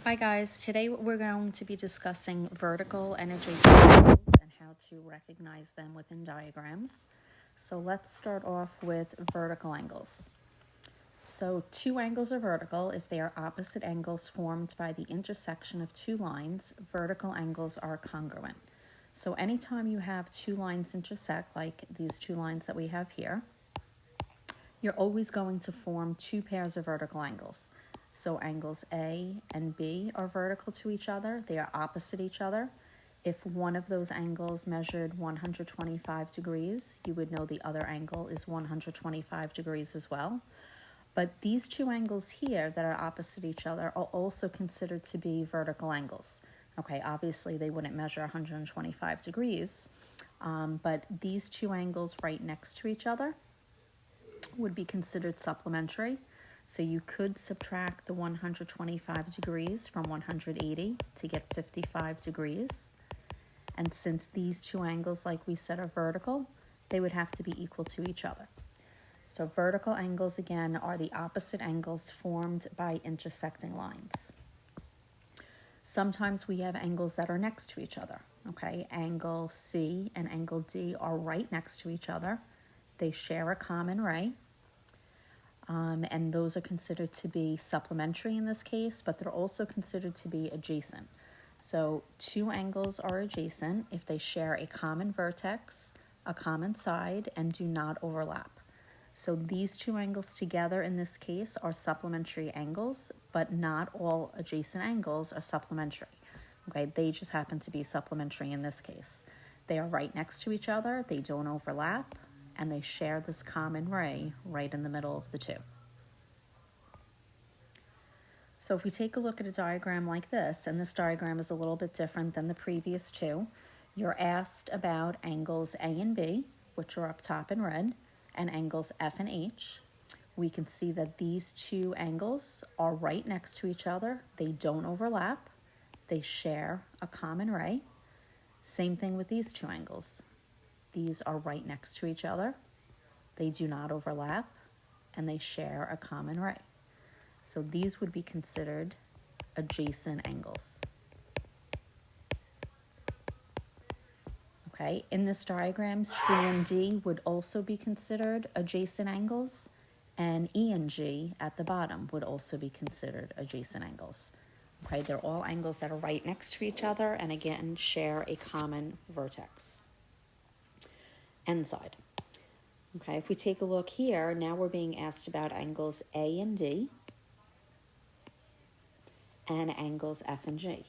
Hi guys, today we're going to be discussing vertical and adjacent angles and how to recognize them within diagrams. So let's start off with vertical angles. So two angles are vertical if they are opposite angles formed by the intersection of two lines. Vertical angles are congruent. So anytime you have two lines intersect, like these two lines that we have here, you're always going to form two pairs of vertical angles. So angles A and B are vertical to each other. They are opposite each other. If one of those angles measured 125 degrees, you would know the other angle is 125 degrees as well. But these two angles here that are opposite each other are also considered to be vertical angles. Okay, obviously they wouldn't measure 125 degrees, but these two angles right next to each other would be considered supplementary. So you could subtract the 125 degrees from 180 to get 55 degrees. And since these two angles, like we said, are vertical, they would have to be equal to each other. So vertical angles, again, are the opposite angles formed by intersecting lines. Sometimes we have angles that are next to each other, okay? Angle C and angle D are right next to each other. They share a common ray. And those are considered to be supplementary in this case, but they're also considered to be adjacent. So two angles are adjacent if they share a common vertex, a common side, and do not overlap. So these two angles together in this case are supplementary angles, but not all adjacent angles are supplementary. Okay, they just happen to be supplementary in this case. They are right next to each other, they don't overlap, and they share this common ray right in the middle of the two. So if we take a look at a diagram like this, and this diagram is a little bit different than the previous two, you're asked about angles A and B, which are up top in red, and angles F and H. We can see that these two angles are right next to each other. They don't overlap. They share a common ray. Same thing with these two angles. These are right next to each other. They do not overlap, and they share a common ray. So these would be considered adjacent angles. Okay, in this diagram, C and D would also be considered adjacent angles, and E and G at the bottom would also be considered adjacent angles. Okay, they're all angles that are right next to each other and again share a common vertex. End side. Okay, if we take a look here, now we're being asked about angles A and D and angles F and G.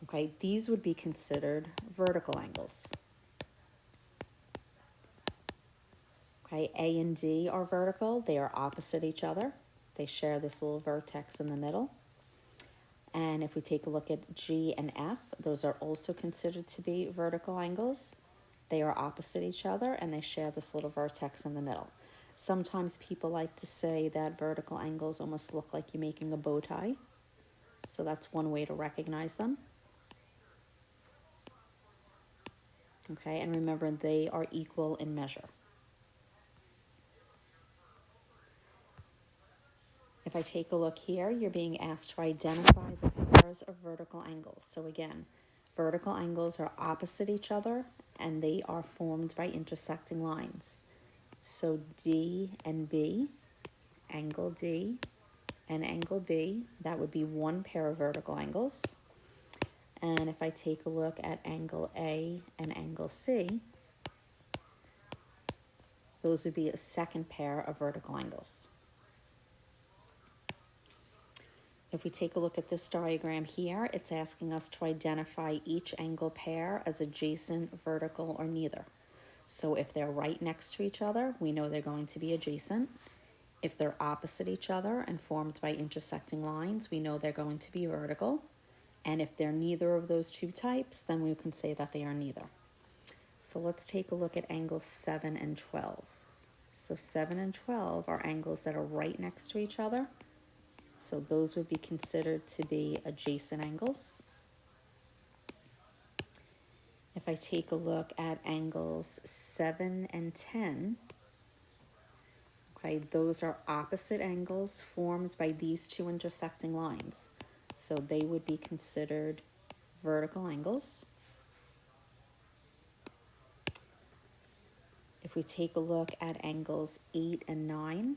Okay, these would be considered vertical angles. Okay, A and D are vertical. They are opposite each other. They share this little vertex in the middle. And if we take a look at G and F, those are also considered to be vertical angles. They are opposite each other and they share this little vertex in the middle. Sometimes people like to say that vertical angles almost look like you're making a bow tie. So that's one way to recognize them. Okay, and remember, they are equal in measure. If I take a look here, you're being asked to identify the pairs of vertical angles. So again, vertical angles are opposite each other and they are formed by intersecting lines. So D and B, angle D and angle B, that would be one pair of vertical angles. And if I take a look at angle A and angle C, those would be a second pair of vertical angles. If we take a look at this diagram here, it's asking us to identify each angle pair as adjacent, vertical, or neither. So if they're right next to each other, we know they're going to be adjacent. If they're opposite each other and formed by intersecting lines, we know they're going to be vertical. And if they're neither of those two types, then we can say that they are neither. So let's take a look at angles 7 and 12. So 7 and 12 are angles that are right next to each other. So those would be considered to be adjacent angles. If I take a look at angles 7 and 10, Okay, those are opposite angles formed by these two intersecting lines. So they would be considered vertical angles. If we take a look at angles 8 and 9,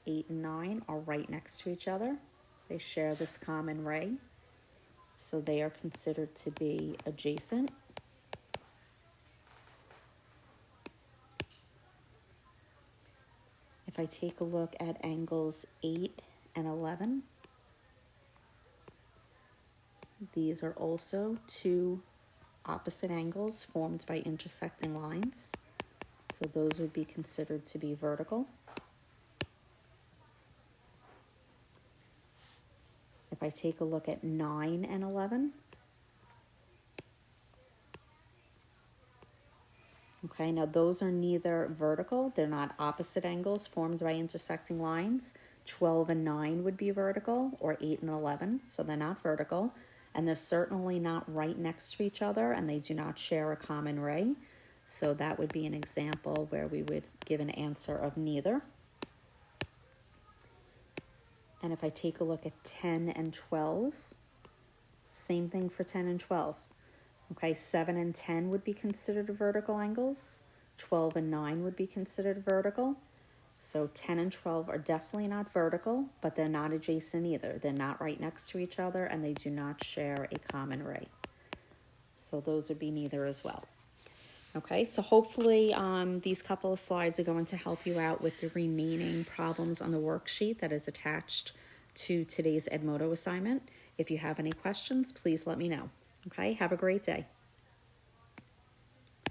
8 and 9 are right next to each other. They share this common ray, so they are considered to be adjacent. If I take a look at angles 8 and 11, these are also two opposite angles formed by intersecting lines. So those would be considered to be vertical. If I take a look at 9 and 11, okay, now those are neither vertical, they're not opposite angles formed by intersecting lines. 12 and 9 would be vertical, or 8 and 11, so they're not vertical. And they're certainly not right next to each other, and they do not share a common ray. So that would be an example where we would give an answer of neither. And if I take a look at 10 and 12, same thing for 10 and 12. Okay, 7 and 10 would be considered vertical angles. 12 and 9 would be considered vertical. So 10 and 12 are definitely not vertical, but they're not adjacent either. They're not right next to each other, and they do not share a common ray. So those would be neither as well. Okay, so hopefully these couple of slides are going to help you out with the remaining problems on the worksheet that is attached to today's Edmodo assignment. If you have any questions, please let me know. Okay, have a great day.